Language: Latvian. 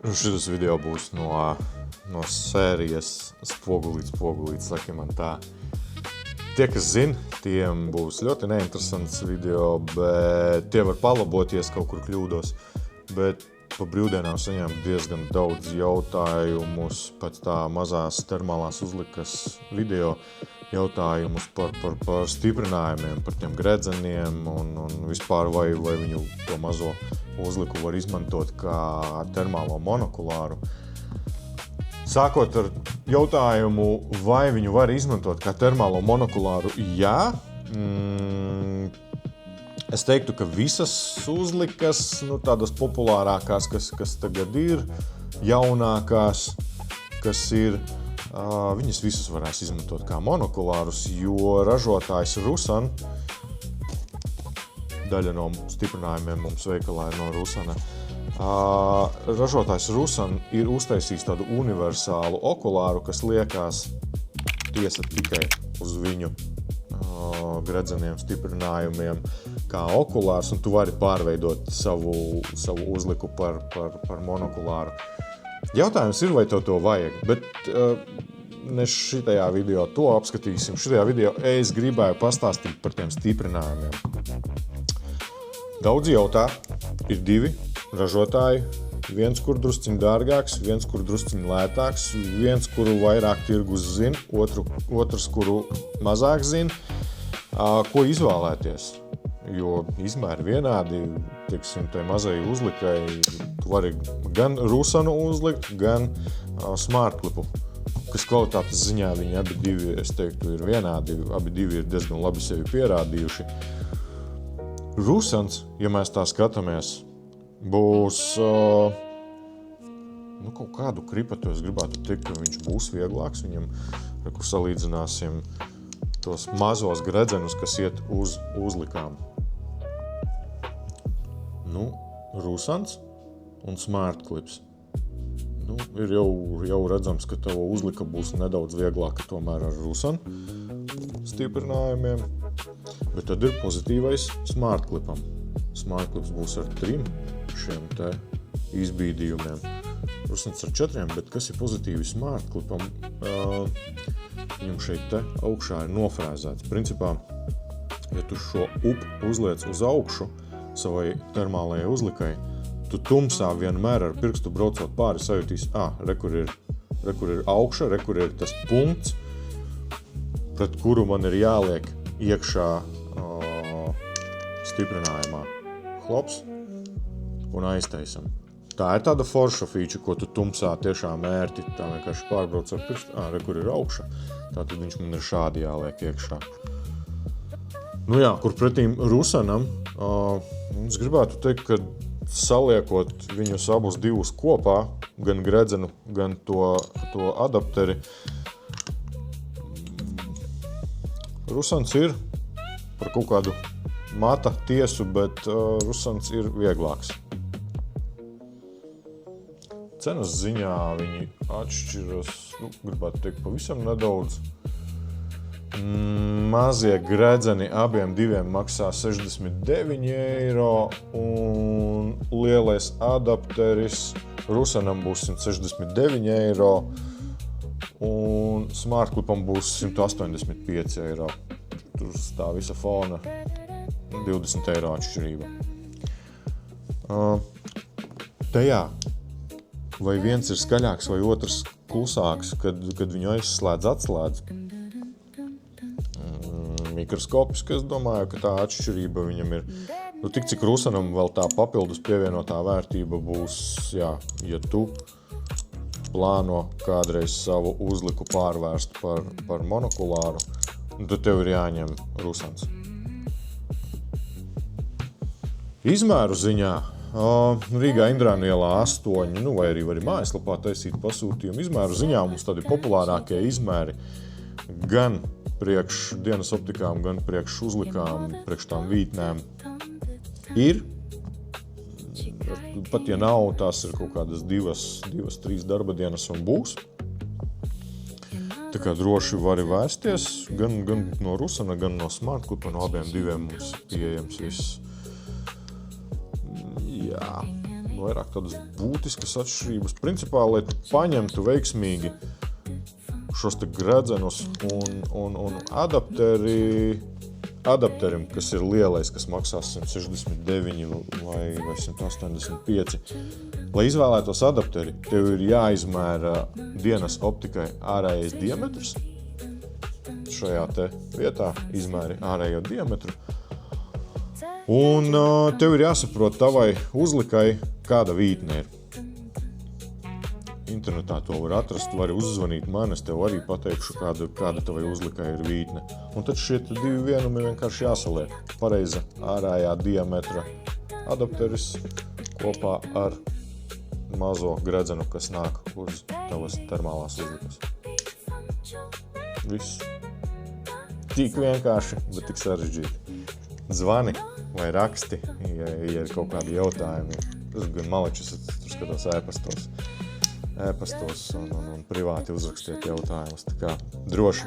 Šis video būs no sērijas spogulīts, saki man tā. Tie, kas zina, tiem būs ļoti neinteresants video, bet tie var palaboties, kaut kur kļūdos. Bet pa brīvdienām saņēmu diezgan daudz jautājumus pēc tā mazās termālās uzlikas video. Jautājumus par stiprinājumiem, par tiem gredzeniem un vispār vai viņu to mazo uzliku var izmantot kā termālo monokulāru. Sākot ar jautājumu, vai viņu var izmantot kā termālo monokulāru, jā. Es teiktu, ka visas uzlikas, tādas populārākās, kas tagad ir, jaunākās, kas ir, viņas visas varēs izmantot kā monokulārus, jo ražotājs Rusan, daļa no stiprinājumiem mums veikalā ir no Rusana, ražotājs Rusan ir uztaisījis tādu universālu okulāru, kas liekās tiesa tikai uz viņu gredzeniem, stiprinājumiem kā okulārs, un tu vari pārveidot savu uzliku par monokulāru. Jautājums ir, vai tev to vajag, bet ne šitajā video to apskatīsim. Šitajā video es gribēju pastāstīt par tiem stiprinājumiem. Daudz jautā, ir divi ražotāji, viens, kur drusciņ dārgāks, viens, kur drusciņ lētāks, viens, kuru vairāk tirgus zina, otrs, kuru mazāk zina. Ko izvēlēties? Jo izmēri vienādi, teiksim, tai mazai uzlikai, tu vari gan Rusanu uzlikt, gan Smartclipu, kas kvalitātes ziņā viņi abi divi, es teiktu, ir vienādi, abi divi ir diezgan labi sevi pierādījuši. Rusans, ja mēs tā skatāmies, būs kaut kādu kripatu, es gribētu teikt, ka viņš būs vieglāks, viņam, kur salīdzināsim tos mazos gredzenus, kas iet uz uzlikām. Rusans un Smartclips. Ir jau redzams, ka tava uzlika būs nedaudz vieglāka tomēr ar Rusan stiprinājumiem, bet tad ir pozitīvais Smartclipam. Smartclips būs ar 3 šiem te izbīdījumiem. Rusans ar 4, bet kas ir pozitīvi Smartclipam? Viņam šeit te augšā ir nofrēzēts. Principā, ja tu šo uzliec uz augšu savai termālajai uzlikai, tu tumsā vienmēr ar pirkstu braucot pāri sajūtīs, re, kur ir augša, re, kur ir tas punkts, pret kuru man ir jāliek iekšā stiprinājumā. Klops un aiztaisam. Tā ir tāda forša feature, ko tu tumsā tiešām ērti, tā vienkārši pārbrauc ar pirkstu, re, kur ir augša, tātad viņš man ir šādi jāliek iekšā. Kur pretīm Rusanam, es gribētu teikt, ka saliekot viņus abus divus kopā, gan gredzenu, gan to adapteri, Rusans ir par kaut kādu mata tiesu, bet Rusans ir vieglāks. Cenas ziņā viņi atšķiras, gribētu teikt, pavisam nedaudz. Mazie gredzeni abiem diviem maksā 69 eiro un lielais adapteris Rusanam būs 169 eiro un Smartclipam būs 185 eiro. Tur tā visa fona 20 eiro atšķirība. Tajā, vai viens ir skaļāks vai otrs klusāks, kad viņu aizslēdz, atslēdz. Mikroskopiski, es domāju, ka tā atšķirība viņam ir, tik cik Rusanam vēl tā papildus pievienotā vērtība būs, ja tu plāno kādreiz savu uzliku pārvērst par monokulāru, tad tev ir jāņem Rusans. Izmēru ziņā, Rīgā Indrānu ielā 8, vai arī var mājaslapā taisīt pasūtījumu. Izmēru ziņā mums tādi populārākie izmēri gan priekš dienas optikām, gan priekš uzlikām, priekš tām vītnēm ir. Pat ja nav, tās ir kaut kādas 2-3 darba dienas un būs. Tā kā droši vari vērsties, gan no Rusana, gan no Smartclipa, no abiem diviem mums pieejams viss. Jā, vairāk tādas būtiskas atšķirības. Principā, lai tu paņemtu veiksmīgi šos te gredzenus un adapterim, kas ir lielais, kas maksās 169 vai 185. Lai izvēlētos adapteri, tev ir jāizmēra dienas optikai ārējais diametrs. Šajā te vietā izmēri ārējo diametru. Un tev ir jāsaprot tavai uzlikai, kāda vītne ir. Internetā to var atrast, vari uzzvanīt man, es tev arī pateikšu, kāda tavai uzlikai ir vītne. Un tad šie divi vienumi vienkārši jāsaliek. Pareiza ārējā diametra adapteris kopā ar mazo gredzenu, kas nāk uz tavas termālās uzlikas. Viss. Tik vienkārši, bet tik sarežģīti. Zvani vai raksti, ja ir kaut kādi jautājumi. Es gan maličus, tur skatos ēpastos un privāti uzrakstiet jautājumus. Tā kā droši.